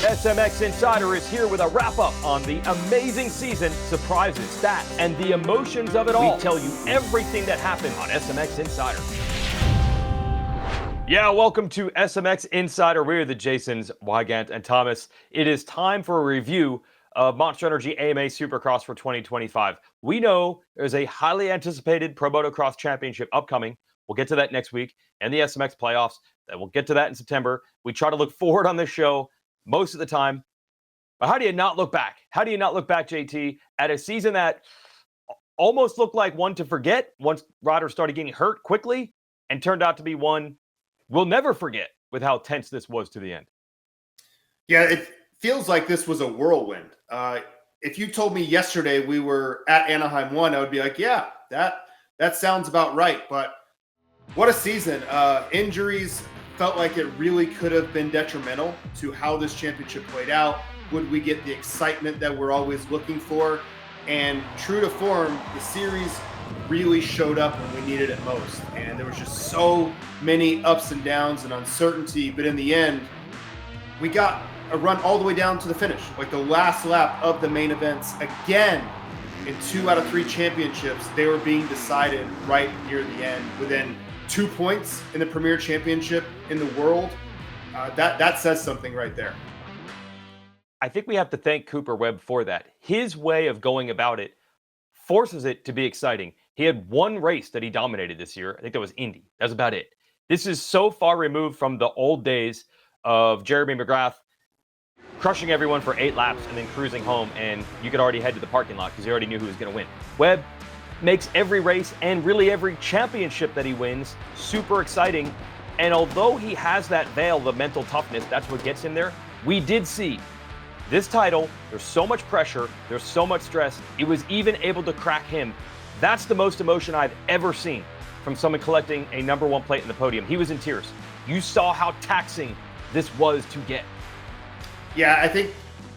SMX Insider is here with a wrap-up on the amazing season, surprises, stats, and the emotions of it all. We tell you everything that happened on SMX Insider. Yeah, welcome to SMX Insider. We're the Jasons, Weigandt and Thomas. It is time for a review of Monster Energy AMA Supercross for 2025. We know there's a highly anticipated Pro Motocross Championship upcoming. We'll get to that next week, and the SMX playoffs. We'll get to that in September. We try to look forward on this show most of the time. But how do you not look back? How do you not look back, JT, at a season that almost looked like one to forget once riders started getting hurt quickly and turned out to be one we'll never forget with how tense this was to the end? Yeah, it feels like this was a whirlwind. If you told me yesterday we were at Anaheim 1, I would be like, yeah, that sounds about right. But what a season. Injuries felt like it really could have been detrimental to how this championship played out. Would we get the excitement that we're always looking for? And true to form, the series really showed up when we needed it most. And there was just so many ups and downs and uncertainty. But in the end, we got a run all the way down to the finish. Like the last lap of the main events, again, in 2 out of 3 championships, they were being decided right near the end within 2 points in the premier championship in the world. That says something right there. I think we have to thank Cooper Webb for that. His way of going about it forces it to be exciting. He had one race that he dominated this year. I think that was Indy. That's about it. This is so far removed from the old days of Jeremy McGrath crushing everyone for 8 laps and then cruising home, and you could already head to the parking lot because you already knew who was going to win. Webb makes every race and really every championship that he wins super exciting. And although he has that veil of mental toughness, that's what gets him there. We did see this title, there's so much pressure, there's so much stress, it was even able to crack him. That's the most emotion I've ever seen from someone collecting a #1 plate in the podium. He was in tears. You saw how taxing this was to get. Yeah, I think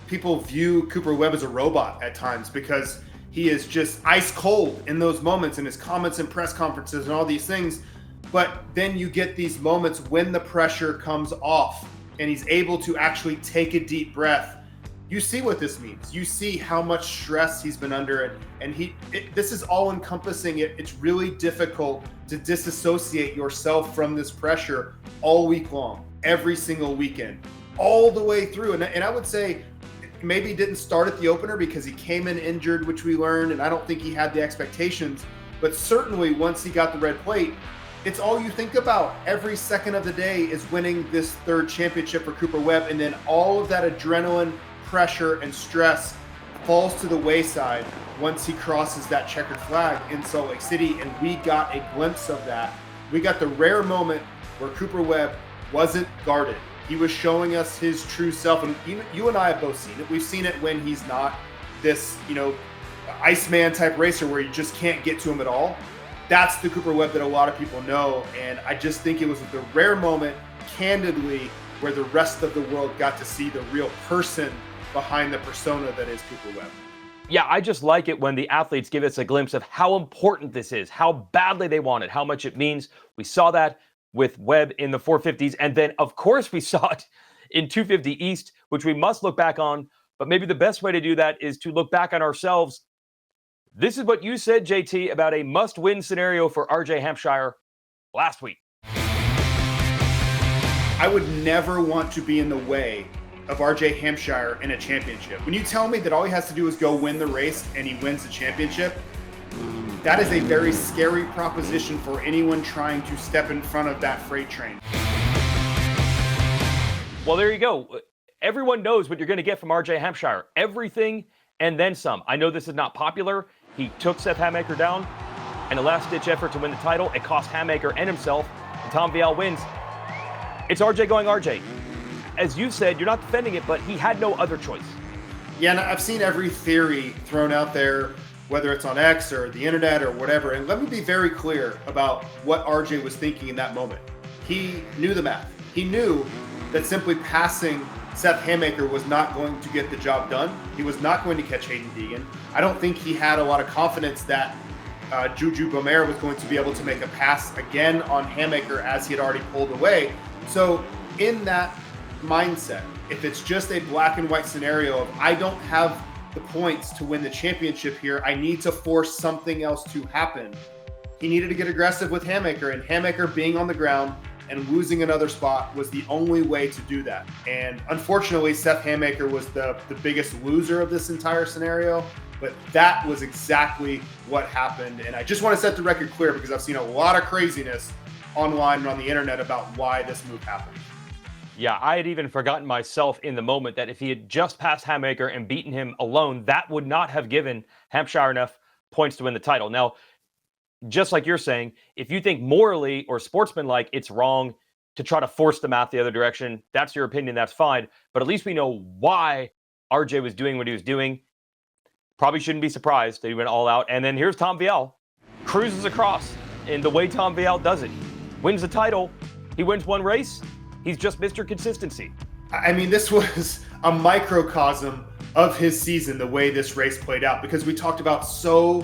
people view Cooper Webb as a robot at times because he is just ice cold in those moments in his comments and press conferences and all these things. But then you get these moments when the pressure comes off and he's able to actually take a deep breath. You see what this means. You see how much stress he's been under, and this is all encompassing. It's really difficult to disassociate yourself from this pressure all week long, every single weekend, all the way through. And I would say maybe didn't start at the opener because he came in injured, which we learned, and I don't think he had the expectations. But certainly once he got the red plate, it's all you think about. Every second of the day is winning this 3rd championship for Cooper Webb, and then all of that adrenaline, pressure, and stress falls to the wayside once he crosses that checkered flag in Salt Lake City, and we got a glimpse of that. We got the rare moment where Cooper Webb wasn't guarded. He was showing us his true self, and you and I have both seen it. We've seen it when he's not this, Iceman type racer where you just can't get to him at all. That's the Cooper Webb that a lot of people know, and I just think it was the rare moment, candidly, where the rest of the world got to see the real person behind the persona that is Cooper Webb. Yeah, I just like it when the athletes give us a glimpse of how important this is, how badly they want it, how much it means. We saw that with Webb in the 450s, and then, of course, we saw it in 250 East, which we must look back on. But maybe the best way to do that is to look back on ourselves. This is what you said, JT, about a must-win scenario for RJ Hampshire last week. I would never want to be in the way of RJ Hampshire in a championship. When you tell me that all he has to do is go win the race and he wins the championship, that is a very scary proposition for anyone trying to step in front of that freight train. Well, there you go. Everyone knows what you're going to get from RJ Hampshire. Everything and then some. I know this is not popular. He took Seth Hammaker down in a last-ditch effort to win the title. It cost Hammaker and himself. And Tom Vial wins. It's RJ going RJ. As you said, you're not defending it, but he had no other choice. Yeah, and I've seen every theory thrown out there, whether it's on X or the internet or whatever. And let me be very clear about what RJ was thinking in that moment. He knew the math. He knew that simply passing Seth Hammaker was not going to get the job done. He was not going to catch Hayden Deegan. I don't think he had a lot of confidence that Juju Bomer was going to be able to make a pass again on Hammaker as he had already pulled away. So in that mindset, if it's just a black and white scenario of I don't have the points to win the championship here, I need to force something else to happen. He needed to get aggressive with Hammaker, and Hammaker being on the ground and losing another spot was the only way to do that. And unfortunately, Seth Hammaker was the biggest loser of this entire scenario, but that was exactly what happened. And I just want to set the record clear because I've seen a lot of craziness online and on the internet about why this move happened. Yeah, I had even forgotten myself in the moment that if he had just passed Hammaker and beaten him alone, that would not have given Hampshire enough points to win the title. Now, just like you're saying, if you think morally or sportsmanlike it's wrong to try to force the math the other direction, that's your opinion, that's fine. But at least we know why RJ was doing what he was doing. Probably shouldn't be surprised that he went all out. And then here's Tom Vialle, cruises across in the way Tom Vialle does it. Wins the title, he wins one race, he's just Mr. Consistency. I mean, this was a microcosm of his season, the way this race played out, because we talked about so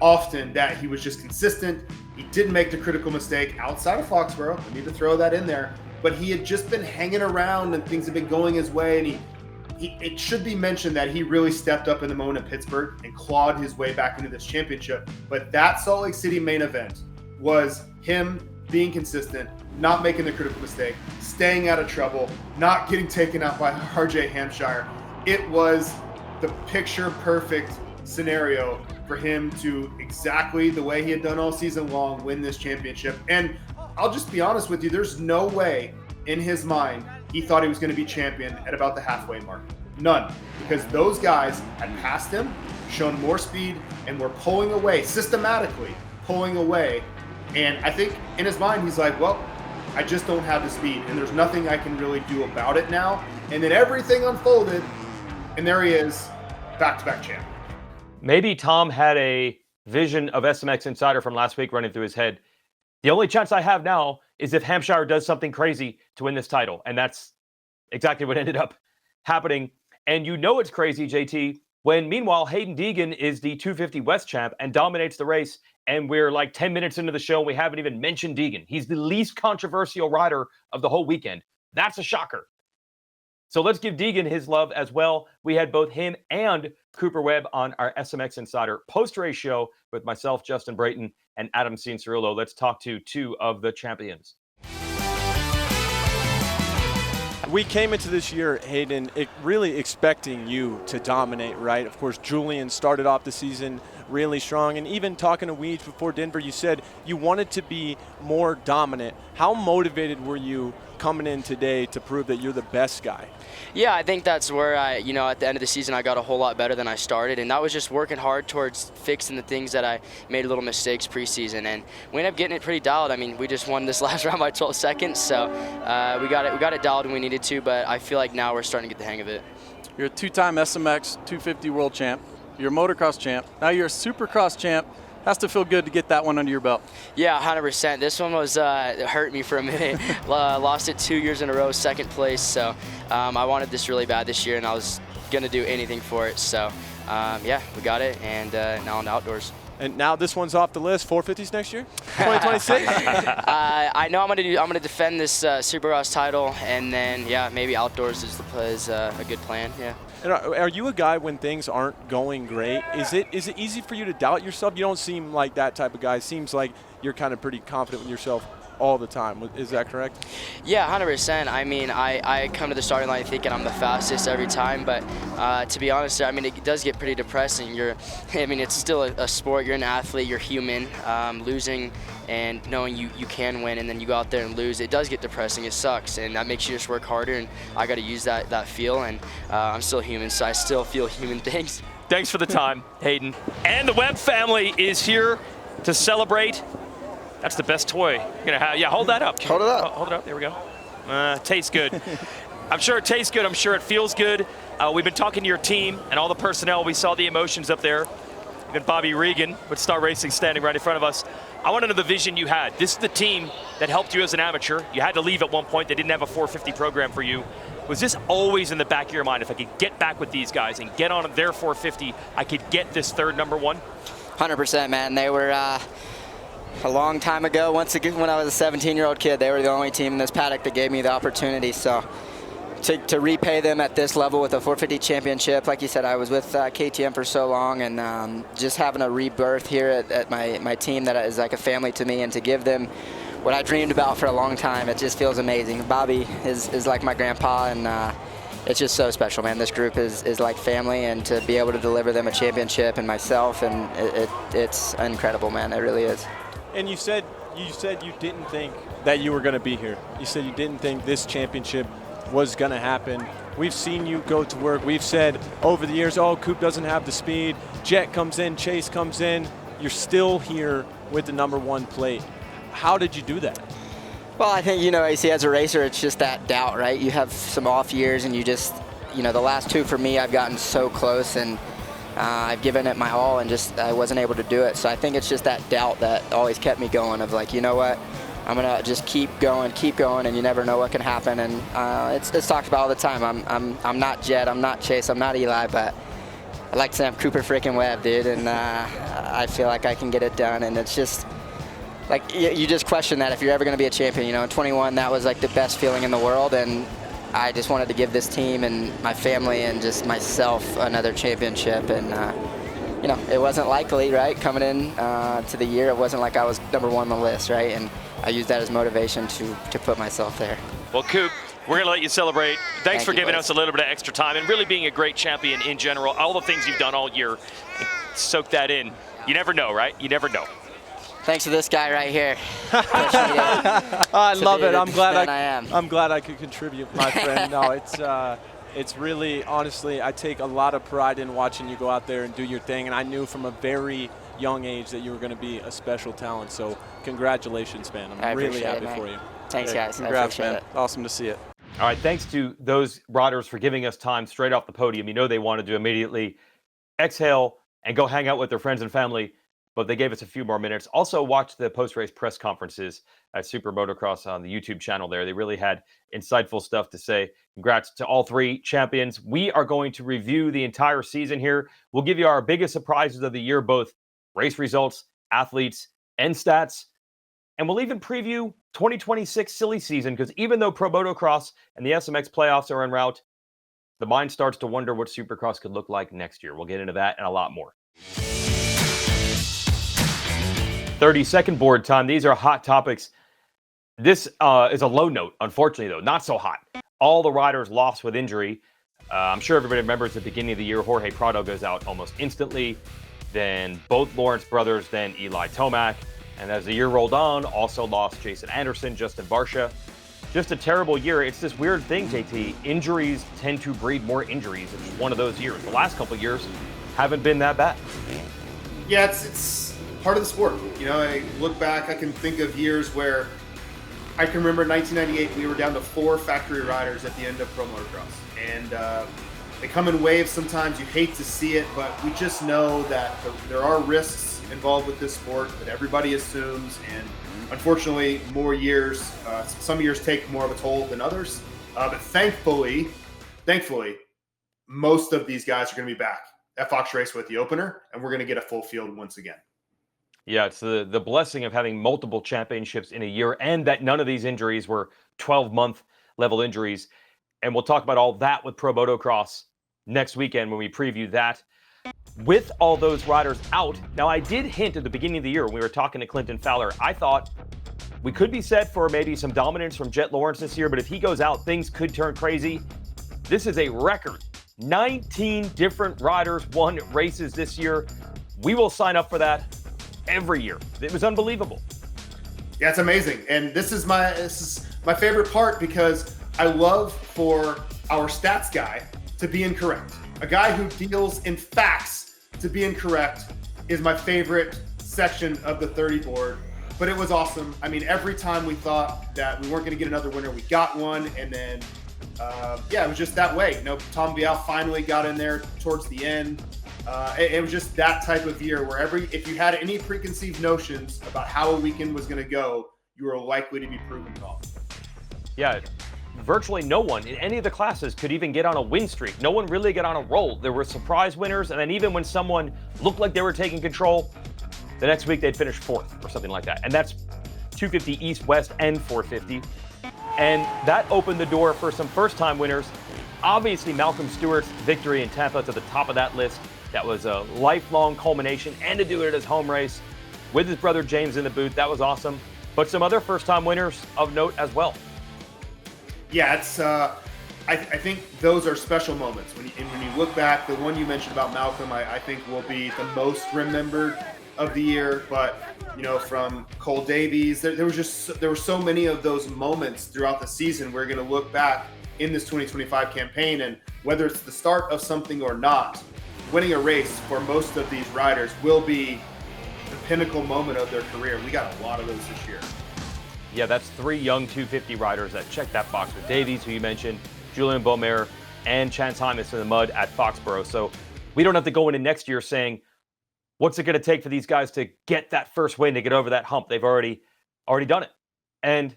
often that he was just consistent. He didn't make the critical mistake outside of Foxborough. I need to throw that in there. But he had just been hanging around and things had been going his way. And it should be mentioned that he really stepped up in the moment at Pittsburgh and clawed his way back into this championship. But that Salt Lake City main event was him being consistent, not making the critical mistake, staying out of trouble, not getting taken out by RJ Hampshire. It was the picture perfect scenario for him to, exactly the way he had done all season long, win this championship. And I'll just be honest with you, there's no way in his mind he thought he was going to be champion at about the halfway mark. None. Because those guys had passed him, shown more speed, and were pulling away, systematically pulling away. And I think in his mind, he's like, well, I just don't have the speed, and there's nothing I can really do about it now. And then everything unfolded, and there he is, back-to-back champ. Maybe Tom had a vision of SMX Insider from last week running through his head. The only chance I have now is if Hampshire does something crazy to win this title. And that's exactly what ended up happening. And you know it's crazy, JT, when meanwhile Hayden Deegan is the 250 West champ and dominates the race. And we're like 10 minutes into the show and we haven't even mentioned Deegan. He's the least controversial rider of the whole weekend. That's a shocker. So let's give Deegan his love as well. We had both him and Cooper Webb on our SMX Insider post-race show with myself, Justin Brayton, and Adam Cianciarulo. Let's talk to two of the champions. We came into this year, Hayden, really expecting you to dominate, right? Of course, Julian started off the season really strong, and even talking to Weege before Denver, you said you wanted to be more dominant. How motivated were you coming in today to prove that you're the best guy? Yeah, I think that's where at the end of the season, I got a whole lot better than I started, and that was just working hard towards fixing the things that I made little mistakes preseason, and we ended up getting it pretty dialed. I mean, we just won this last round by 12 seconds, so we got it dialed when we needed to, but I feel like now we're starting to get the hang of it. You're a two-time SMX 250 world champ. You're a motocross champ. Now you're a supercross champ. Has to feel good to get that one under your belt. Yeah, 100%. This one was it hurt me for a minute. Lost it 2 years in a row, second place. So I wanted this really bad this year, and I was going to do anything for it. So yeah, we got it, and now on the outdoors. And now this one's off the list. 450s next year, 2026. I know I'm gonna defend this Supercross title, and then yeah, maybe outdoors is a good plan. Yeah. And are you a guy when things aren't going great? Is it easy for you to doubt yourself? You don't seem like that type of guy. It seems like you're kind of pretty confident with yourself all the time. Is that correct? Yeah, 100%. I mean, I come to the starting line thinking I'm the fastest every time, but to be honest, I mean, it does get pretty depressing. It's still a sport. You're an athlete. You're human. Losing and knowing you can win, and then you go out there and lose, it does get depressing. It sucks, and that makes you just work harder, and I got to use that feel, and I'm still human, so I still feel human things. Thanks for the time, Hayden. And the Webb family is here to celebrate. That's the best toy you're gonna have. Yeah, hold that up. Hold it up. Hold it up. There we go. Tastes good. I'm sure it tastes good. I'm sure it feels good. We've been talking to your team and all the personnel. We saw the emotions up there. Even Bobby Regan with Star Racing standing right in front of us. I want to know the vision you had. This is the team that helped you as an amateur. You had to leave at one point. They didn't have a 450 program for you. Was this always in the back of your mind? If I could get back with these guys and get on their 450, I could get this third number one? 100%, man. They were a long time ago, once again, when I was a 17-year-old kid, they were the only team in this paddock that gave me the opportunity. So to repay them at this level with a 450 championship. Like you said, I was with KTM for so long, and just having a rebirth here at my team that is like a family to me, and to give them what I dreamed about for a long time, it just feels amazing. Bobby is like my grandpa, and it's just so special, man. This group is like family, and to be able to deliver them a championship and myself, and it's incredible, man. It really is. And you said you didn't think that you were going to be here. You said you didn't think this championship was going to happen. We've seen you go to work. We've said over the years, oh, Coop doesn't have the speed. Jet comes in, Chase comes in. You're still here with the #1 plate. How did you do that? Well, I think, AC, as a racer, it's just that doubt, right? You have some off years, and you just, the last 2 for me, I've gotten so close, and I've given it my all, and just I wasn't able to do it. So I think it's just that doubt that always kept me going, of like, you know what? I'm gonna just keep going, and you never know what can happen. And it's talked about all the time. I'm not Jet, I'm not Chase, I'm not Eli, but I like to say I'm Cooper freaking Webb, dude. And I feel like I can get it done. And it's just like you just question that if you're ever gonna be a champion. In 21, that was like the best feeling in the world, and I just wanted to give this team and my family and just myself another championship. And it wasn't likely, right? Coming in to the year, it wasn't like I was #1 on the list, right? And I used that as motivation to put myself there. Well, Coop, we're going to let you celebrate. Thanks for giving boys. us a little bit of extra time and really being a great champion in general. All the things you've done all year, soak that in. You never know, right? You never know. Thanks to this guy right here. I love it. I'm glad I could contribute, my friend. No, it's really, honestly, I take a lot of pride in watching you go out there and do your thing, and I knew from a very young age that you were going to be a special talent. So congratulations, man. I'm really happy for you. Thanks, guys. Congrats, I appreciate man. it. Awesome to see it. All right, thanks to those riders for giving us time straight off the podium. They wanted to immediately exhale and go hang out with their friends and family, but they gave us a few more minutes. Also, watch the post-race press conferences at SuperMotocross on the YouTube channel there. They really had insightful stuff to say. Congrats to all 3 champions. We are going to review the entire season here. We'll give you our biggest surprises of the year, both race results, athletes, and stats. And we'll even preview 2026 silly season, because even though Pro Motocross and the SMX playoffs are en route, the mind starts to wonder what Supercross could look like next year. We'll get into that and a lot more. 30-second board time. These are hot topics. This is a low note, unfortunately, though. Not so hot. All the riders lost with injury. I'm sure everybody remembers at the beginning of the year, Jorge Prado goes out almost instantly. Then both Lawrence brothers, then Eli Tomac. And as the year rolled on, also lost Jason Anderson, Justin Barcia. Just a terrible year. It's this weird thing, JT. Injuries tend to breed more injuries. It's one of those years. The last couple of years haven't been that bad. Yeah, it's part of the sport. I look back, I can think of years where I can remember 1998, we were down to 4 factory riders at the end of Pro Motocross. And they come in waves sometimes. You hate to see it, but we just know that there are risks involved with this sport that everybody assumes. And unfortunately, more years, some years take more of a toll than others. But thankfully, most of these guys are going to be back at Fox Raceway at the opener, and we're going to get a full field once again. Yeah, it's the blessing of having multiple championships in a year, and that none of these injuries were 12-month level injuries. And we'll talk about all that with Pro Motocross next weekend when we preview that. With all those riders out, now I did hint at the beginning of the year when we were talking to Clinton Fowler, I thought we could be set for maybe some dominance from Jet Lawrence this year, but if he goes out, things could turn crazy. This is a record. 19 different riders won races this year. We will sign up for that every year. It was unbelievable. Yeah, it's amazing. And this is my favorite part, because I love for our stats guy to be incorrect. A guy who deals in facts to be incorrect is my favorite section of the 30 board. But it was awesome. I mean, every time we thought that we weren't going to get another winner, we got one. And then, it was just that way. Tom Vial finally got in there towards the end. It was just that type of year where if you had any preconceived notions about how a weekend was going to go, you were likely to be proven wrong. Yeah, virtually no one in any of the classes could even get on a win streak. No one really got on a roll. There were surprise winners, and then even when someone looked like they were taking control, the next week they'd finish 4th or something like that. And that's 250 East, West, and 450. And that opened the door for some first-time winners. Obviously, Malcolm Stewart's victory in Tampa to the top of that list. That was a lifelong culmination, and to do it at his home race with his brother James in the booth, that was awesome. But some other first-time winners of note as well. Yeah, it's. I think those are special moments. When you look back, the one you mentioned about Malcolm, I think will be the most remembered of the year. But from Cole Davies, there were so many of those moments throughout the season. We're going to look back in this 2025 campaign, and whether it's the start of something or not, winning a race for most of these riders will be the pinnacle moment of their career. We got a lot of those this year. Yeah, that's 3 young 250 riders that check that box with Davies, who you mentioned, Julian Beaumer, and Chance Hymas in the mud at Foxborough. So we don't have to go into next year saying, what's it going to take for these guys to get that first win, to get over that hump? They've already done it. And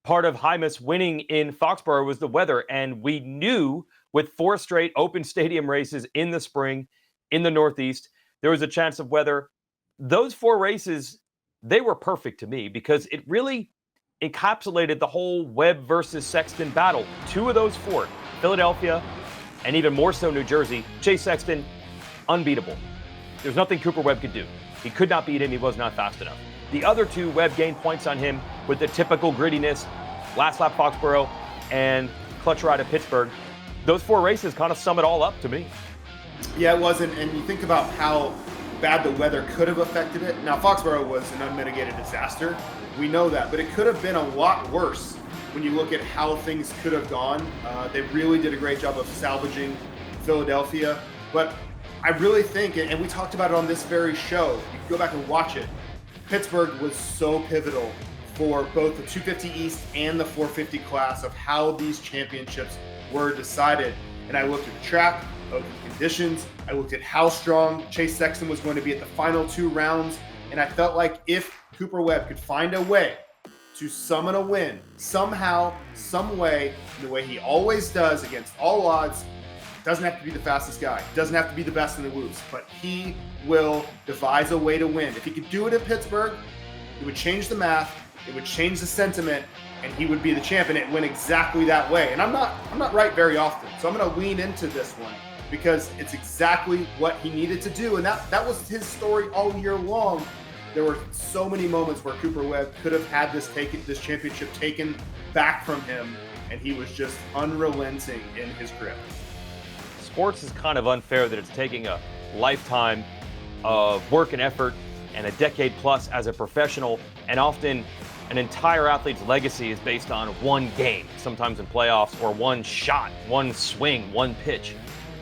part of Hymas winning in Foxborough was the weather. And we knew with 4 straight open stadium races in the spring in the Northeast, there was a chance of weather. Those 4 races, they were perfect to me because it really encapsulated the whole Webb versus Sexton battle. 2 of those 4, Philadelphia and even more so New Jersey, Chase Sexton, unbeatable. There's nothing Cooper Webb could do. He could not beat him. He was not fast enough. The other 2, Webb gained points on him with the typical grittiness, last lap Foxborough and clutch ride at Pittsburgh. Those 4 races kind of sum it all up to me. Yeah, it wasn't. And you think about how bad the weather could have affected it. Now, Foxborough was an unmitigated disaster. We know that, but it could have been a lot worse when you look at how things could have gone. They really did a great job of salvaging Philadelphia. But I really think, and we talked about it on this very show, you can go back and watch it, Pittsburgh was so pivotal for both the 250 East and the 450 class of how these championships were decided. And I looked at the track, I looked at the conditions, I looked at how strong Chase Sexton was going to be at the final 2 rounds, and I felt like if Cooper Webb could find a way to summon a win, somehow, some way, the way he always does against all odds, doesn't have to be the fastest guy, doesn't have to be the best in the whoops, but he will devise a way to win. If he could do it at Pittsburgh, it would change the math, it would change the sentiment, and he would be the champ, and it went exactly that way. And I'm not right very often, so I'm going to lean into this one because it's exactly what he needed to do, and that was his story all year long. There were so many moments where Cooper Webb could have had this championship taken back from him, and he was just unrelenting in his grip. Sports is kind of unfair that it's taking a lifetime of work and effort and a decade plus as a professional, and often an entire athlete's legacy is based on one game, sometimes in playoffs, or one shot, one swing, one pitch.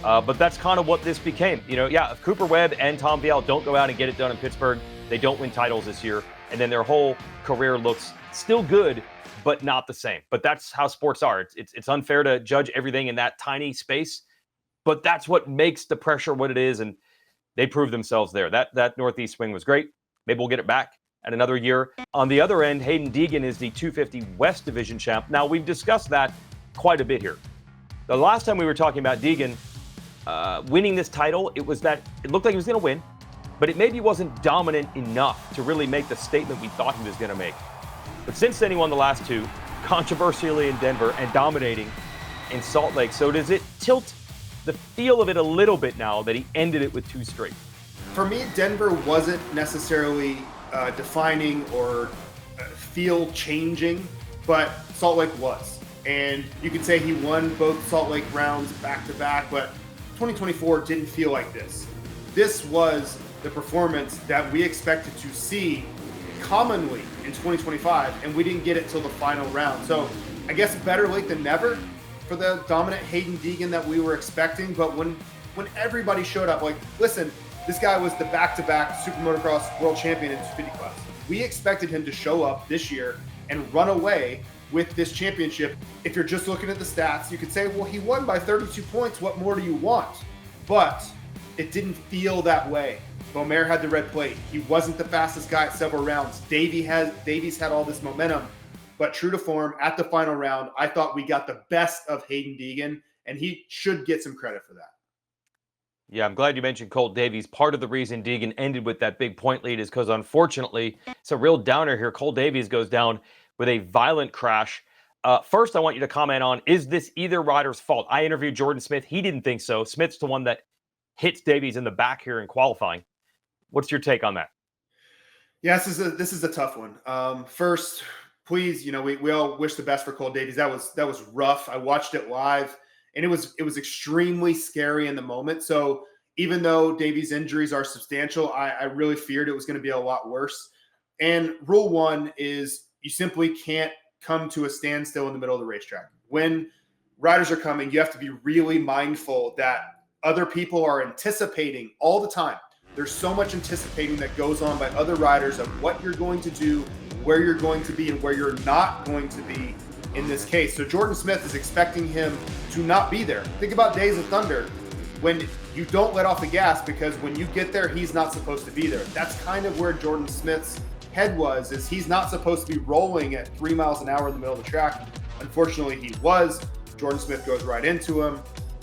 But that's kind of what this became. If Cooper Webb and Tom Vialle don't go out and get it done in Pittsburgh, they don't win titles this year, and then their whole career looks still good, but not the same. But that's how sports are. It's unfair to judge everything in that tiny space, but that's what makes the pressure what it is, and they proved themselves there. That Northeast swing was great. Maybe we'll get it back at another year. On the other end, Hayden Deegan is the 250 West Division champ. Now, we've discussed that quite a bit here. The last time we were talking about Deegan winning this title, it looked like he was going to win, but it maybe wasn't dominant enough to really make the statement we thought he was going to make. But since then, he won the last 2, controversially in Denver and dominating in Salt Lake. So does it tilt the feel of it a little bit now that he ended it with 2 straight? For me, Denver wasn't necessarily defining or feel changing, but Salt Lake was. And you could say he won both Salt Lake rounds back to back, but 2024 didn't feel like this. This was the performance that we expected to see commonly in 2025, and we didn't get it till the final round. So I guess better late than never for the dominant Hayden Deegan that we were expecting. But when everybody showed up, like, listen, this guy was the back-to-back SuperMotocross World Champion in 250 class. We expected him to show up this year and run away with this championship. If you're just looking at the stats, you could say, well, he won by 32 points. What more do you want? But it didn't feel that way. Beaumer had the red plate. He wasn't the fastest guy at several rounds. Davies had all this momentum. But true to form, at the final round, I thought we got the best of Hayden Deegan, and he should get some credit for that. Yeah, I'm glad you mentioned Colt Davies. Part of the reason Deegan ended with that big point lead is because, unfortunately, it's a real downer here. Colt Davies goes down with a violent crash First, I want you to comment on, is this either rider's fault? I interviewed Jordan Smith. He didn't think so. Smith's the one that hits Davies in the back here in qualifying. What's your take on that? Yeah, this is a tough one. First, please, we all wish the best for Cole Davies. That was rough. I watched it live, and it was extremely scary in the moment. So even though Davies' injuries are substantial, I really feared it was going to be a lot worse. And rule one is you simply can't come to a standstill in the middle of the racetrack. When riders are coming, you have to be really mindful that other people are anticipating all the time. There's so much anticipating that goes on by other riders of what you're going to do, where you're going to be, and where you're not going to be in this case. So Jordan Smith is expecting him to not be there. Think about Days of Thunder, when you don't let off the gas because when you get there, he's not supposed to be there. That's kind of where Jordan Smith's head was, is he's not supposed to be rolling at 3 miles an hour in the middle of the track. Unfortunately, he was. Jordan Smith goes right into him.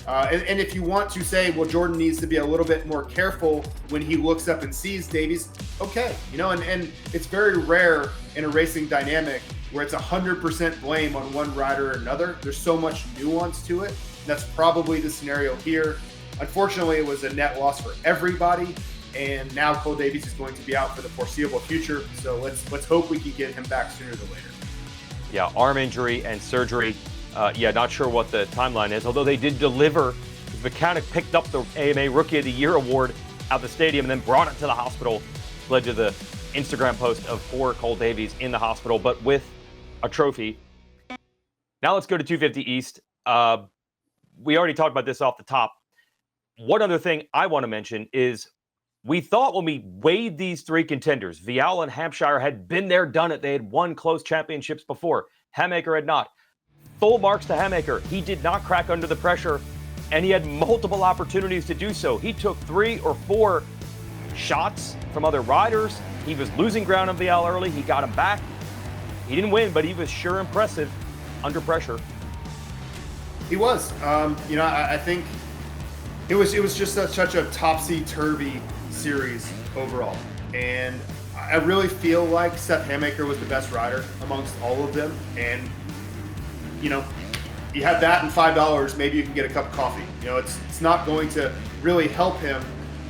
And if you want to say, well, Jordan needs to be a little bit more careful when he looks up and sees Davies, okay. And it's very rare in a racing dynamic where it's 100% blame on one rider or another. There's so much nuance to it. That's probably the scenario here. Unfortunately, it was a net loss for everybody. And now Cole Davies is going to be out for the foreseeable future. So let's hope we can get him back sooner than later. Yeah, arm injury and surgery. Not sure what the timeline is, although they did deliver. The mechanic picked up the AMA Rookie of the Year award at the stadium and then brought it to the hospital. Led to the Instagram post of poor Cole Davies in the hospital, but with a trophy. Now let's go to 250 East. We already talked about this off the top. One other thing I want to mention is we thought when we weighed these three contenders, Vial and Hampshire had been there, done it. They had won close championships before. Hamaker had not. Full marks to Hamaker. He did not crack under the pressure, and he had multiple opportunities to do so. He took 3 or 4 shots from other riders. He was losing ground on Vial early. He got him back. He didn't win, but he was sure impressive under pressure. He was. I think it was just such a topsy-turvy series overall. And I really feel like Seth Hamaker was the best rider amongst all of them. And you have that and $5, maybe you can get a cup of coffee. It's not going to really help him.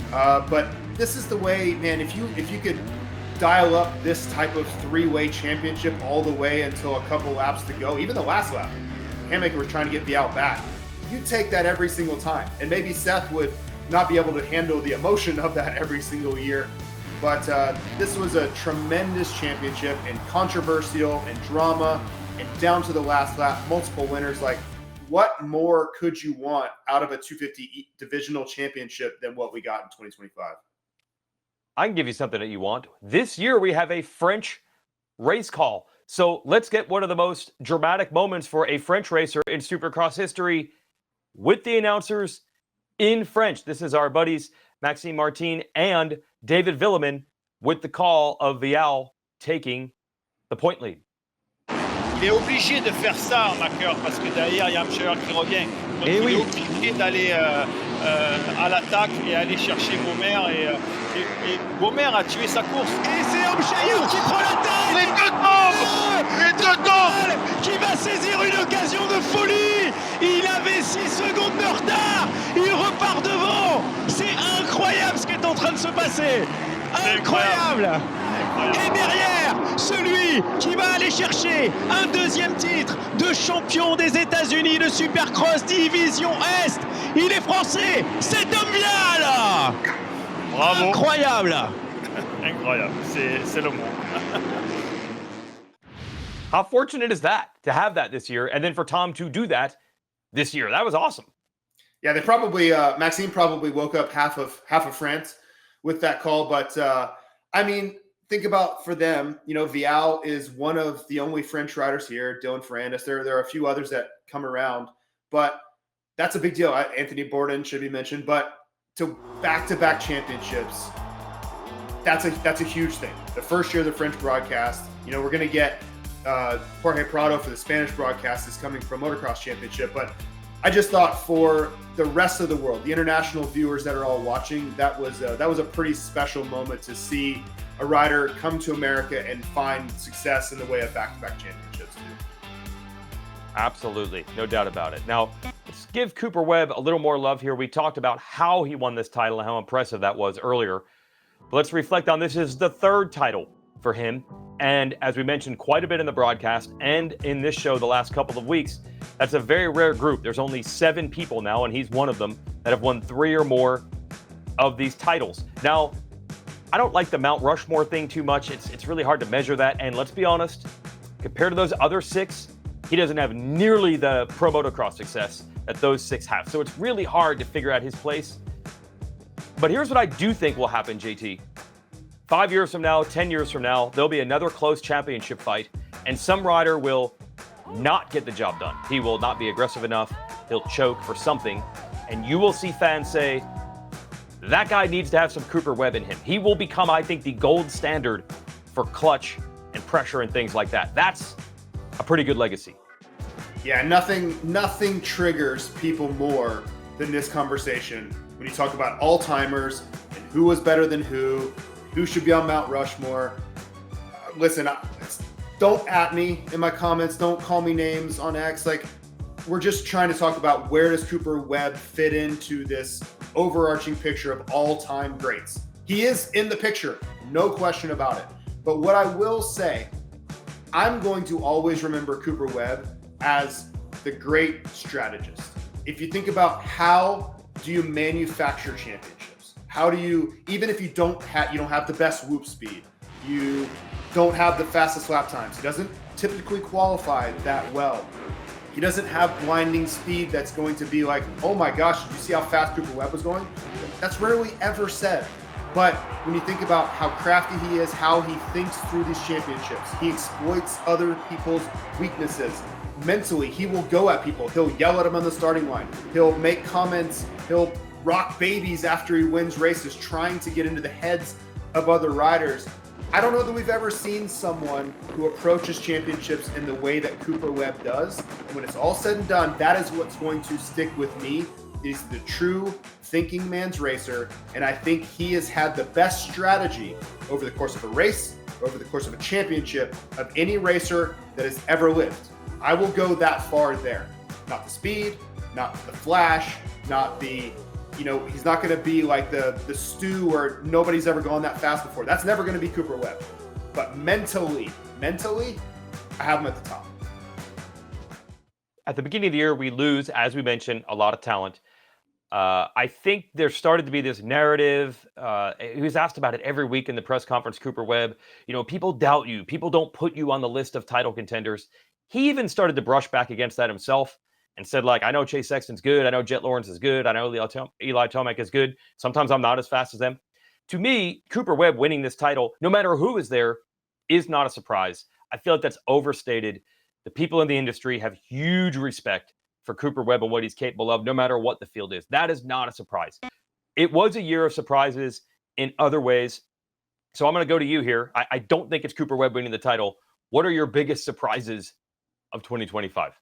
But this is the way, man, if you could dial up this type of 3-way championship all the way until a couple laps to go, even the last lap, Hamaker was trying to get the out back. You take that every single time. And maybe Seth would not be able to handle the emotion of that every single year. But this was a tremendous championship, and controversial and drama, and down to the last lap, multiple winners. Like, what more could you want out of a 250 divisional championship than what we got in 2025? I can give you something that you want. This year we have a French race call. So let's get one of the most dramatic moments for a French racer in Supercross history with the announcers in French. This is our buddies Maxime Martin and David Villemin with the call of Vial taking the point lead. Il est obligé de faire ça, Macker, parce que derrière, il y a Hampshire qui revient. Donc, il est obligé d'aller à l'attaque et aller chercher Baumer. Et Baumer a tué sa course. Et c'est Hampshire qui prend la tête. Les deux tombent. Qui va saisir une occasion de folie. Il avait 6 secondes de retard. Il repart devant. C'est incroyable ce qui est en train de se passer. Incroyable. Et derrière, celui qui va aller chercher un deuxième titre de champion des États-Unis de Supercross Division Est. Il est français, c'est Dom Vial. Bravo. Incroyable. Incroyable, c'est le mot. How fortunate is that to have that this year, and then for Tom to do that this year? That was awesome. Yeah, they probably Maxime probably woke up half of France with that call, but think about for them, Vial is one of the only French riders here. Dylan Ferrandis, there are a few others that come around, but that's a big deal. Anthony Bourdon should be mentioned, but to back-to-back championships, that's a huge thing. The first year of the French broadcast, we're going to get Jorge Prado for the Spanish broadcast is coming from Motocross Championship, but I just thought for the rest of the world, the international viewers that are all watching, that was a pretty special moment to see a rider come to America and find success in the way of back-to-back championships too. Absolutely. No doubt about it. Now, let's give Cooper Webb a little more love here. We talked about how he won this title and how impressive that was earlier. But let's reflect on this. This is the third title for him. And as we mentioned quite a bit in the broadcast and in this show the last couple of weeks, that's a very rare group. There's only 7 people now, and he's one of them, that have won 3 or more of these titles. Now, I don't like the Mount Rushmore thing too much. It's really hard to measure that. And let's be honest, compared to those other 6, he doesn't have nearly the pro motocross success that those 6 have. So it's really hard to figure out his place. But here's what I do think will happen, JT. 5 years from now, 10 years from now, there'll be another close championship fight, and some rider will not get the job done. He will not be aggressive enough. He'll choke for something. And you will see fans say, that guy needs to have some Cooper Webb in him. He will become, I think, the gold standard for clutch and pressure and things like that. That's a pretty good legacy. Yeah, nothing triggers people more than this conversation when you talk about all-timers and who was better than who should be on Mount Rushmore. Listen, don't at me in my comments. Don't call me names on X. Like, we're just trying to talk about where does Cooper Webb fit into this overarching picture of all-time greats. He is in the picture, no question about it. But what I will say, I'm going to always remember Cooper Webb as the great strategist. If you think about how do you manufacture championships? How do you, even if you don't have the best whoop speed, you don't have the fastest lap times, he doesn't typically qualify that well. He doesn't have blinding speed that's going to be like, oh my gosh, did you see how fast Cooper Webb was going? That's rarely ever said. But when you think about how crafty he is, how he thinks through these championships, he exploits other people's weaknesses. Mentally, he will go at people. He'll yell at them on the starting line. He'll make comments. He'll rock babies after he wins races, trying to get into the heads of other riders. I don't know that we've ever seen someone who approaches championships in the way that Cooper Webb does. And when it's all said and done, that is what's going to stick with me. He's the true thinking man's racer. And I think he has had the best strategy over the course of a race, over the course of a championship, of any racer that has ever lived. I will go that far there. Not the speed, not the flash, not the, he's not going to be like the Stu where nobody's ever gone that fast before. That's never going to be Cooper Webb. But mentally, I have him at the top. At the beginning of the year, we lose, as we mentioned, a lot of talent. I think there started to be this narrative. He was asked about it every week in the press conference, Cooper Webb. People doubt you. People don't put you on the list of title contenders. He even started to brush back against that himself and said, I know Chase Sexton's good. I know Jet Lawrence is good. I know Eli Tomac is good. Sometimes I'm not as fast as them. To me, Cooper Webb winning this title, no matter who is there, is not a surprise. I feel like that's overstated. The people in the industry have huge respect for Cooper Webb and what he's capable of, no matter what the field is. That is not a surprise. It was a year of surprises in other ways. So I'm going to go to you here. I don't think it's Cooper Webb winning the title. What are your biggest surprises of 2025?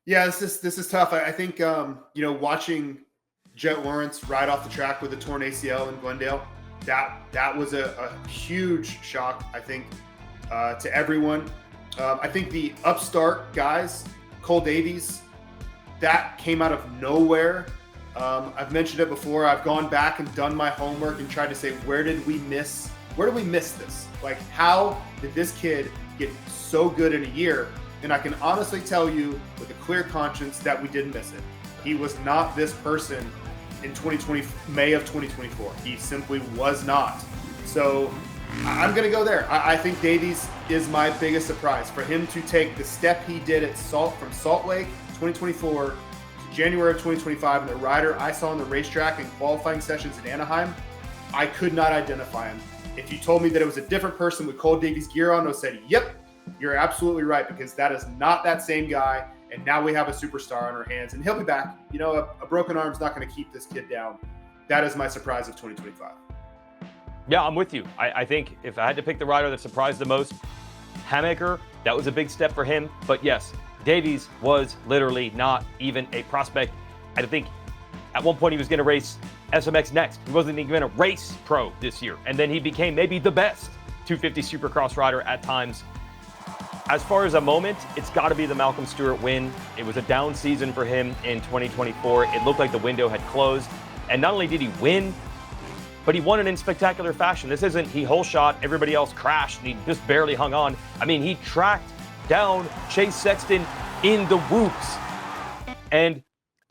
Yeah, this is tough. I think watching Jet Lawrence ride off the track with a torn ACL in Glendale, that was a huge shock, I think, to everyone. I think the upstart guys, Cole Davies, that came out of nowhere. I've mentioned it before. I've gone back and done my homework and tried to say, where did we miss this? Like, how did this kid get so good in a year? And I can honestly tell you with a clear conscience that we didn't miss it. He was not this person in May of 2024. He simply was not. So I'm going to go there. I think Davies is my biggest surprise. For him to take the step he did from Salt Lake 2024 to January of 2025, and the rider I saw on the racetrack in qualifying sessions in Anaheim, I could not identify him. If you told me that it was a different person with Cole Davies gear on, I would have said, yep, you're absolutely right, because that is not that same guy. And now we have a superstar on our hands, and he'll be back. A broken arm's not going to keep this kid down. That is my surprise of 2025. Yeah, I'm with you. I think if I had to pick the rider that surprised the most, Hamaker, that was a big step for him. But yes, Davies was literally not even a prospect. I think at one point he was going to race SMX next. He wasn't even going to race pro this year. And then he became maybe the best 250 Supercross rider at times. As far as a moment, it's got to be the Malcolm Stewart win. It was a down season for him in 2024. It looked like the window had closed. And not only did he win, but he won it in spectacular fashion. This isn't he hole shot, everybody else crashed, and he just barely hung on. I mean, he tracked down Chase Sexton in the whoops. And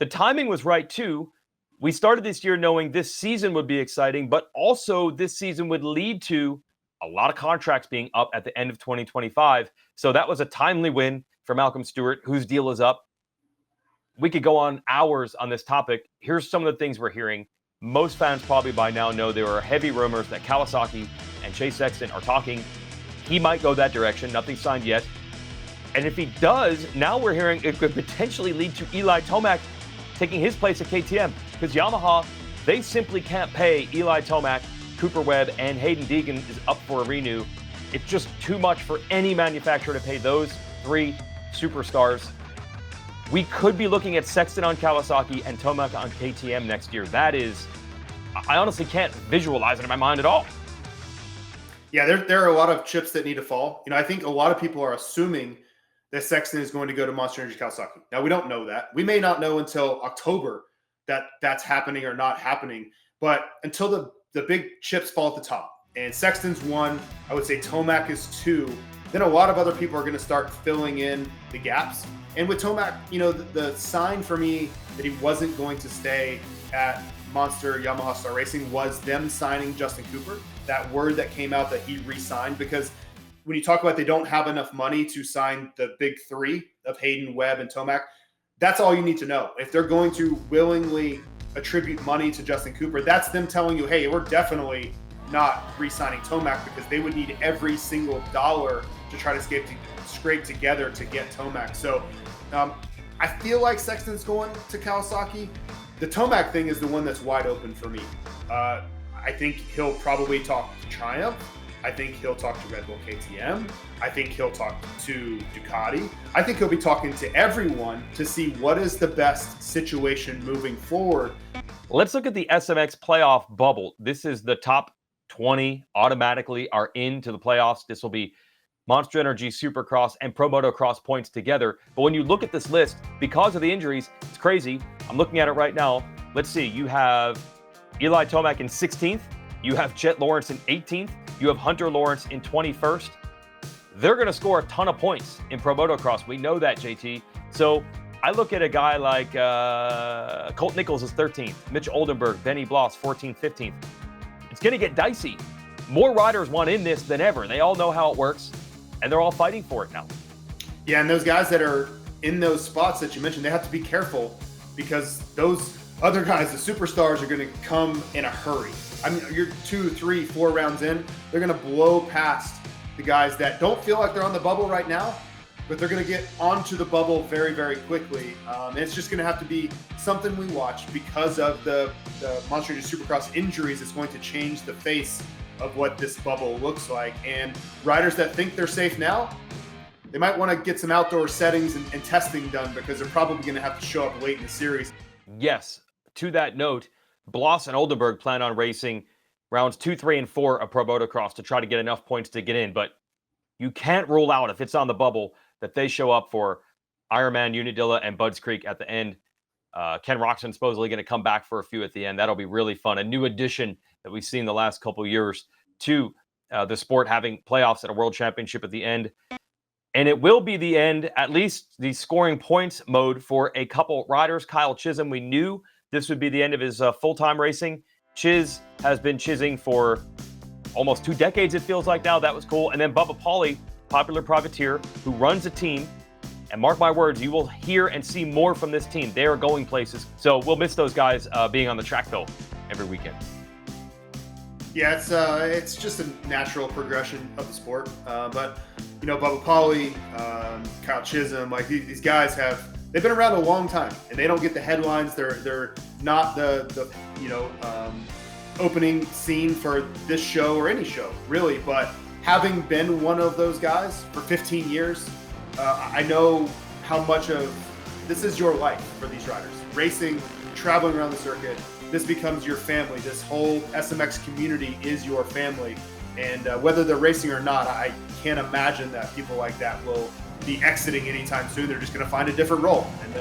the timing was right, too. We started this year knowing this season would be exciting, but also this season would lead to a lot of contracts being up at the end of 2025. So that was a timely win for Malcolm Stewart, whose deal is up. We could go on hours on this topic. Here's some of the things we're hearing. Most fans probably by now know there are heavy rumors that Kawasaki and Chase Sexton are talking. He might go that direction. Nothing signed yet. And if he does, now we're hearing it could potentially lead to Eli Tomac taking his place at KTM. Because Yamaha, they simply can't pay Eli Tomac, Cooper Webb, and Hayden Deegan is up for a renew. It's just too much for any manufacturer to pay those three superstars. We could be looking at Sexton on Kawasaki and Tomac on KTM next year. That is, I honestly can't visualize it in my mind at all. Yeah, there are a lot of chips that need to fall. I think a lot of people are assuming that Sexton is going to go to Monster Energy Kawasaki. Now, we don't know that. We may not know until October that that's happening or not happening. But until the big chips fall at the top, and Sexton's 1, I would say Tomac is 2, then a lot of other people are going to start filling in the gaps. And with Tomac, the sign for me that he wasn't going to stay at Monster Yamaha Star Racing was them signing Justin Cooper. That word that came out that he re-signed, because when you talk about they don't have enough money to sign the big 3 of Hayden, Webb, and Tomac, that's all you need to know. If they're going to willingly attribute money to Justin Cooper, that's them telling you, hey, we're definitely not re-signing Tomac, because they would need every single dollar to try to scrape together to get Tomac. So I feel like Sexton's going to Kawasaki. The Tomac thing is the one that's wide open for me. I think he'll probably talk to Triumph. I think he'll talk to Red Bull KTM. I think he'll talk to Ducati. I think he'll be talking to everyone to see what is the best situation moving forward. Let's look at the SMX playoff bubble. This is the top 20 automatically are into the playoffs. This will be Monster Energy Supercross and Pro Motocross points together. But when you look at this list, because of the injuries, it's crazy. I'm looking at it right now. Let's see. You have Eli Tomac in 16th. You have Chet Lawrence in 18th. You have Hunter Lawrence in 21st. They're going to score a ton of points in Pro Motocross. We know that, JT. So I look at a guy like Colt Nichols is 13th. Mitch Oldenburg, Benny Bloss, 14th, 15th. It's going to get dicey. More riders want in this than ever. They all know how it works, and they're all fighting for it now. Yeah, and those guys that are in those spots that you mentioned, they have to be careful, because those other guys, the superstars, are going to come in a hurry. I mean, you're 2, 3, 4 rounds in, they're going to blow past the guys that don't feel like they're on the bubble right now, but they're going to get onto the bubble very, very quickly. And it's just going to have to be something we watch, because of the Monster Energy Supercross injuries. It's going to change the face of what this bubble looks like. And riders that think they're safe now, they might want to get some outdoor settings and testing done, because they're probably going to have to show up late in the series. Yes, to that note, Bloss and Oldenburg plan on racing rounds 2, 3, and 4 of Pro Motocross to try to get enough points to get in. But you can't rule out, if it's on the bubble, that they show up for Ironman, Unadilla, and Budds Creek at the end. Ken Roxon supposedly going to come back for a few at the end. That'll be really fun. A new addition that we've seen the last couple years to the sport, having playoffs at a World Championship at the end. And it will be the end, at least the scoring points mode, for a couple riders. Kyle Chisholm, we knew this would be the end of his full-time racing. Chiz has been chizzing for almost 2 decades, it feels like now. That was cool. And then Bubba Pauly, popular privateer, who runs a team. And mark my words, you will hear and see more from this team. They are going places. So we'll miss those guys being on the track, though, every weekend. Yeah, it's just a natural progression of the sport. But, Bubba Pauly, Kyle Chisholm, like these guys they've been around a long time, and they don't get the headlines. They're not the opening scene for this show or any show, really. But having been one of those guys for 15 years, I know how much of this is your life for these riders. Racing, traveling around the circuit, this becomes your family. This whole SMX community is your family. And whether they're racing or not, I can't imagine that people like that will be exiting anytime soon. They're just going to find a different role, and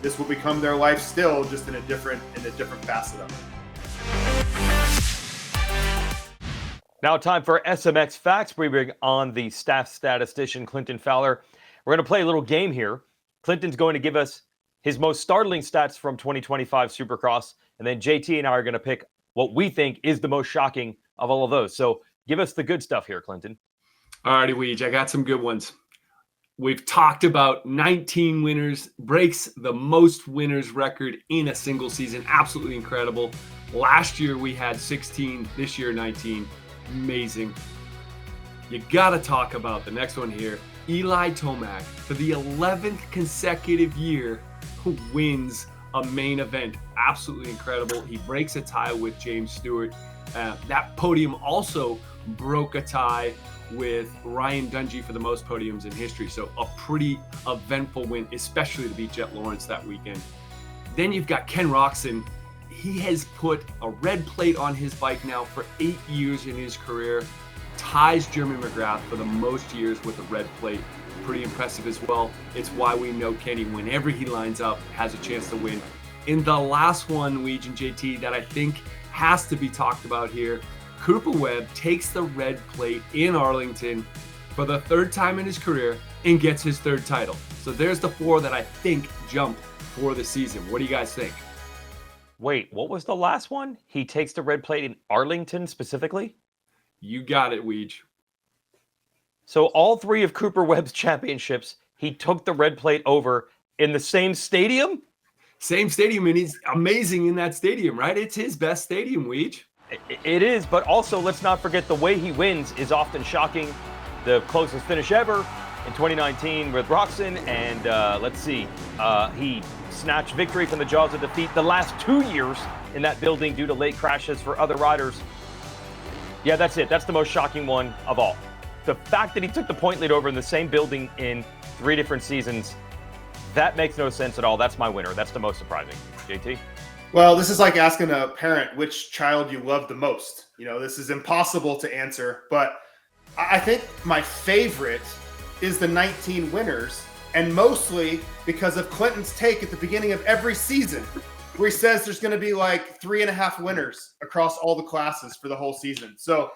this will become their life still, just in a different facet of it. Now time for SMX Facts. We bring on the staff statistician, Clinton Fowler. We're going to play a little game here. Clinton's going to give us his most startling stats from 2025 Supercross, and then JT and I are going to pick what we think is the most shocking of all of those. So give us the good stuff here, Clinton. All righty, Weege, I got some good ones. We've talked about 19 winners, breaks the most winners record in a single season. Absolutely incredible. Last year we had 16, this year 19. Amazing. You got to talk about the next one here. Eli Tomac, for the 11th consecutive year, who wins a main event. Absolutely incredible. He breaks a tie with James Stewart. That podium also broke a tie with Ryan Dungey for the most podiums in history. So a pretty eventful win, especially to beat Jet Lawrence that weekend. Then you've got Ken Roczen. He has put a red plate on his bike now for 8 years in his career. Ties Jeremy McGrath for the most years with a red plate. Pretty impressive as well. It's why we know Kenny, whenever he lines up, has a chance to win. In the last one, Weege and JT, that I think has to be talked about here, Cooper Webb takes the red plate in Arlington for the third time in his career and gets his third title. So there's the four that I think jump for the season. What do you guys think? Wait, what was the last one? He takes the red plate in Arlington specifically? You got it, Weege. So all three of Cooper Webb's championships, he took the red plate over in the same stadium? Same stadium, and he's amazing in that stadium, right? It's his best stadium, Weege. It is, but also let's not forget the way he wins is often shocking. The closest finish ever in 2019 with Roczen, and he snatched victory from the jaws of defeat the last 2 years in that building due to late crashes for other riders. Yeah, that's it. That's the most shocking one of all. The fact that he took the point lead over in the same building in 3 different seasons, that makes no sense at all. That's my winner. That's the most surprising. JT? Well, this is like asking a parent which child you love the most. This is impossible to answer, but I think my favorite is the 19 winners, and mostly because of Clinton's take at the beginning of every season, where he says there's going to be like 3.5 winners across all the classes for the whole season. So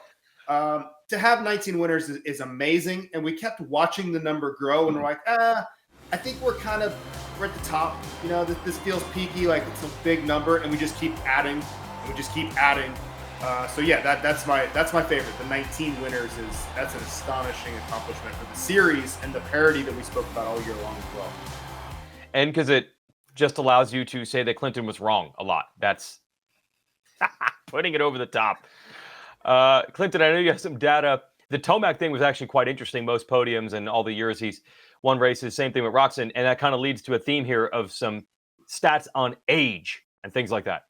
to have 19 winners is amazing, and we kept watching the number grow, and we're like, I think we're at the top. This feels peaky, like it's a big number, and we just keep adding, So yeah, that's my favorite. The 19 winners that's an astonishing accomplishment for the series and the parity that we spoke about all year long as well. And because it just allows you to say that Clinton was wrong a lot. That's putting it over the top. Clinton, I know you have some data. The Tomac thing was actually quite interesting. Most podiums and all the years he's won races. Same thing with Roczen. And that kind of leads to a theme here of some stats on age and things like that.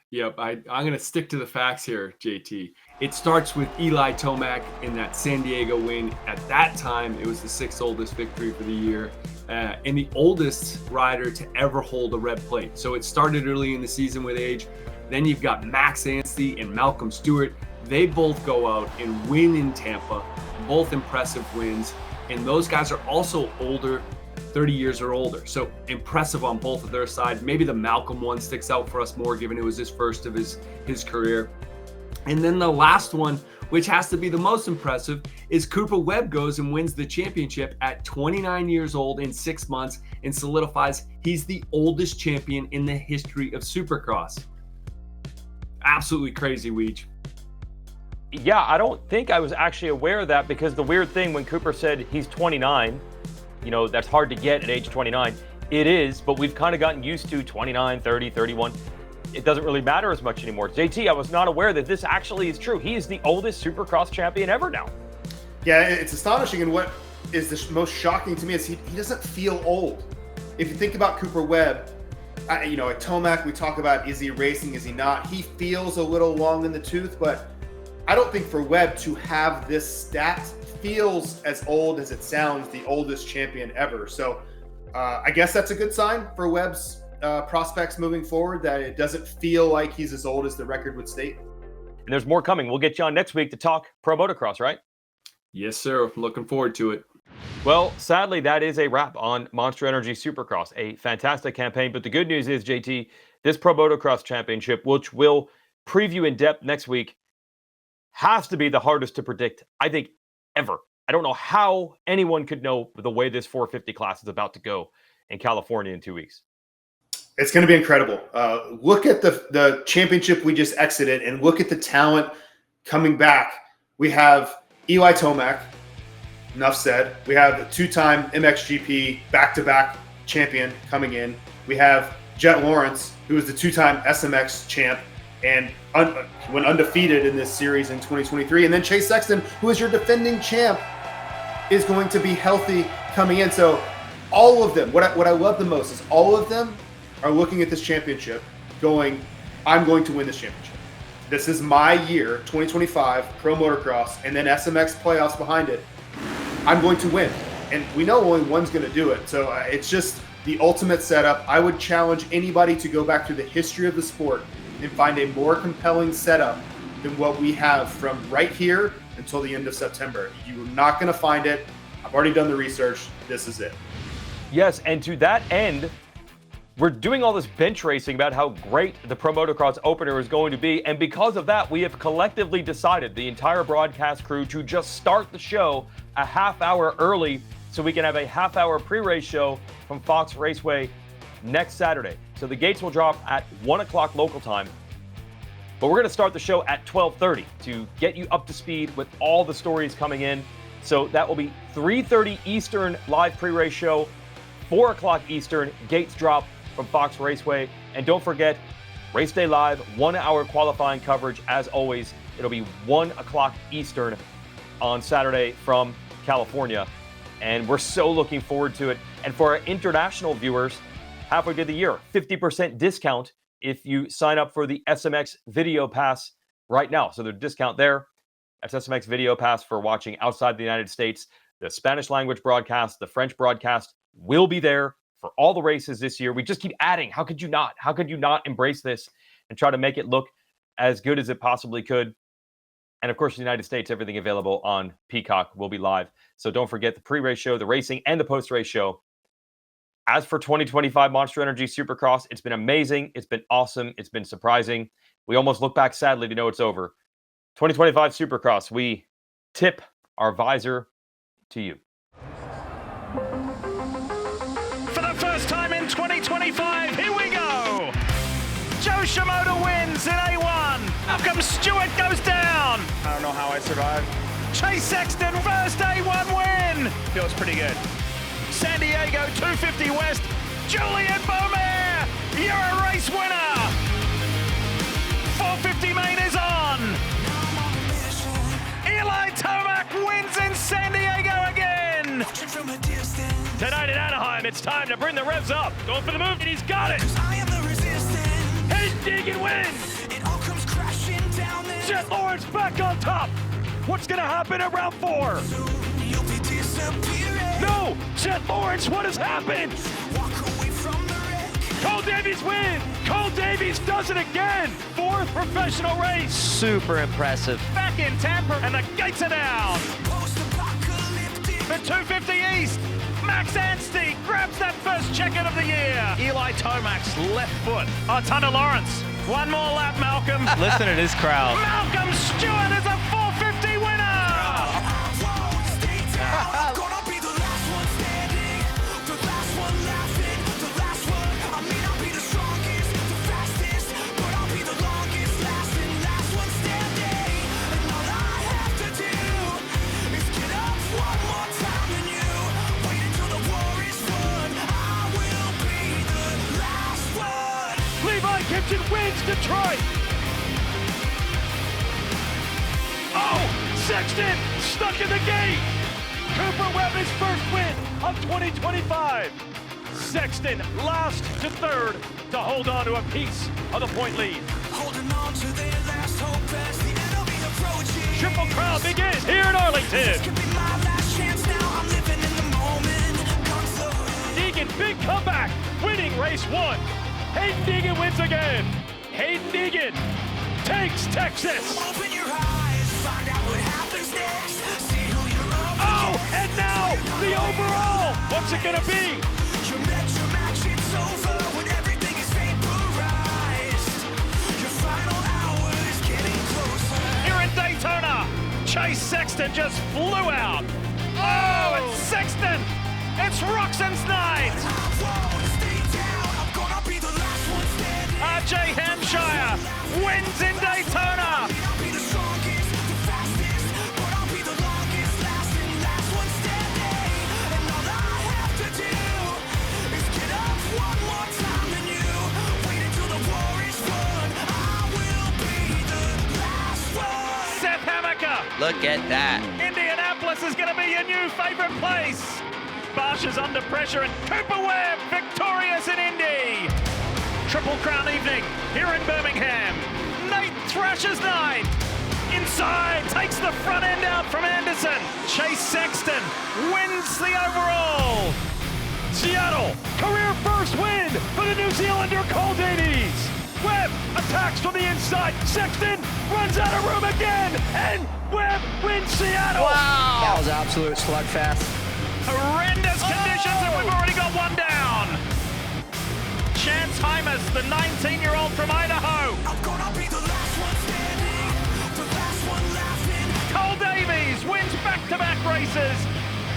Yep, I'm going to stick to the facts here, JT. It starts with Eli Tomac in that San Diego win. At that time, it was the 6th oldest victory for the year and the oldest rider to ever hold a red plate. So it started early in the season with age. Then you've got Max Anstey and Malcolm Stewart. They both go out and win in Tampa, both impressive wins. And those guys are also older, 30 years or older. So impressive on both of their side. Maybe the Malcolm one sticks out for us more, given it was his first of his career. And then the last one, which has to be the most impressive, is Cooper Webb goes and wins the championship at 29 years old in 6 months and solidifies he's the oldest champion in the history of Supercross. Absolutely crazy, Weege. Yeah, I don't think I was actually aware of that, because the weird thing when Cooper said he's 29, that's hard to get at age 29. It is, but we've kind of gotten used to 29, 30, 31. It doesn't really matter as much anymore. JT, I was not aware that this actually is true. He is the oldest Supercross champion ever now. Yeah, it's astonishing. And what is the most shocking to me is he doesn't feel old. If you think about Cooper Webb, at Tomac, we talk about, is he racing, is he not? He feels a little long in the tooth, but I don't think for Webb to have this stat feels as old as it sounds, the oldest champion ever. So I guess that's a good sign for Webb's prospects moving forward, that it doesn't feel like he's as old as the record would state. And there's more coming. We'll get you on next week to talk pro motocross, right? Yes, sir. Looking forward to it. Well, sadly, that is a wrap on Monster Energy Supercross. A fantastic campaign, but the good news is, JT, this Pro Motocross Championship, which we'll preview in depth next week, has to be the hardest to predict, I think, ever. I don't know how anyone could know the way this 450 class is about to go in California in 2 weeks. It's going to be incredible. Look at the championship we just exited and look at the talent coming back. We have Eli Tomac, enough said. We have the two-time MXGP back-to-back champion coming in. We have Jet Lawrence, who is the two-time SMX champ and went undefeated in this series in 2023. And then Chase Sexton, who is your defending champ, is going to be healthy coming in. So all of them, what I love the most is all of them are looking at this championship going, I'm going to win this championship. This is my year, 2025, Pro Motocross, and then SMX playoffs behind it. I'm going to win. And we know only one's going to do it. So it's just the ultimate setup. I would challenge anybody to go back through the history of the sport and find a more compelling setup than what we have from right here until the end of September. You're not going to find it. I've already done the research. This is it. Yes, and to that end, we're doing all this bench racing about how great the Pro Motocross opener is going to be, and because of that, we have collectively decided, the entire broadcast crew, to just start the show a half hour early so we can have a half-hour pre-race show from Fox Raceway next Saturday. So the gates will drop at 1 o'clock local time, but we're going to start the show at 12:30 to get you up to speed with all the stories coming in. So that will be 3:30 Eastern live pre-race show, 4 o'clock Eastern, gates drop from Fox Raceway. And don't forget, Race Day Live, 1 hour qualifying coverage. As always, it'll be 1 o'clock Eastern on Saturday from California. And we're so looking forward to it. And for our international viewers, halfway through the year, 50% discount if you sign up for the SMX Video Pass right now. So there's a discount there. That's SMX Video Pass for watching outside the United States. The Spanish language broadcast, the French broadcast will be there for all the races this year. We just keep adding. How could you not? How could you not embrace this and try to make it look as good as it possibly could? And of course, the United States, everything available on Peacock will be live. So don't forget the pre-race show, the racing, and the post-race show. As for 2025 Monster Energy Supercross, it's been amazing. It's been awesome. It's been surprising. We almost look back sadly to know it's over. 2025 Supercross, we tip our visor to you. For the first time in 2025, here we go. Joe Shimoda wins in A1. Malcolm Stewart goes down. I don't know how I survived. Chase Sexton, first A1 win. Feels pretty good. San Diego 250 West, Julian Beaumare, you're a race winner. 450 main is on. Eli Tomac wins in San Diego again. Tonight in Anaheim, it's time to bring the revs up. Going for the move, and he's got it. Hayden Deegan wins. Jet Lawrence back on top. What's going to happen at round 4? No! Jet Lawrence, what has happened? Cole Davies wins! Cole Davies does it again! 4th professional race! Super impressive. Back in Tampa, and the gates are down! The 250 East, Max Anstey grabs that first check-in of the year! Eli Tomac's left foot. Oh, Thunder Lawrence. One more lap, Malcolm. Listen to this crowd. Malcolm Stewart is a 450 winner! Kitchen wins Detroit. Oh, Sexton stuck in the gate. Cooper Webb his first win of 2025. Sexton last to 3rd to hold on to a piece of the point lead. Holding on to their last hope as the enemy approaches. Triple Crown begins here in Arlington. This could be my last chance now. I'm living in the moment. Deegan, big comeback, winning race 1. Hayden Deegan wins again. Hayden Deegan takes Texas. Open your eyes, find out what happens next. See who you're The overall, what's it gonna be? It's over when everything is vaporized. Your final hour is getting closer. Here in Daytona, Chase Sexton just flew out. Oh, it's Sexton! It's Roxon's night! RJ Hampshire wins in Daytona! Look at that. Indianapolis is going to be your new favorite place. Bosch is under pressure and Cooper Webb victorious in Indy. Triple Crown evening here in Birmingham. Nate thrashes 9. Inside, takes the front end out from Anderson. Chase Sexton wins the overall. Seattle, career first win for the New Zealander Cole Davies. Webb attacks from the inside. Sexton runs out of room again, and Webb wins Seattle. Wow. That was absolute slugfest. Horrendous conditions, and we've already got one down. Chance Hymas, the 19-year-old from Idaho. I'm gonna be the last one standing, the last one laughing. Cole Davies wins back-to-back races.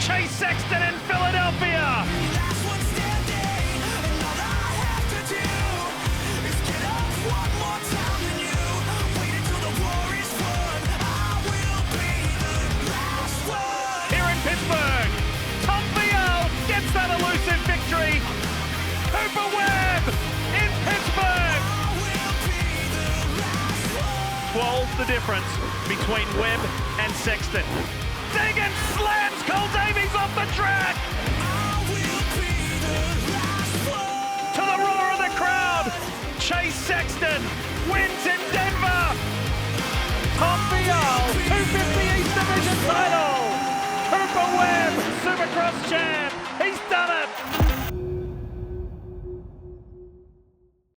Chase Sexton in Philadelphia. Last one standing, and all I have to do is get up one more time than you. Wait until the war is won. I will be the last one. Here in Pittsburgh, Tom Field gets that elusive victory. Cooper Webb in Pittsburgh. 12 the difference between Webb and Sexton. Deegan slams Cole Davies off the track. To the roar of the crowd, Chase Sexton wins in Denver. Tom Field, 250 East Division title.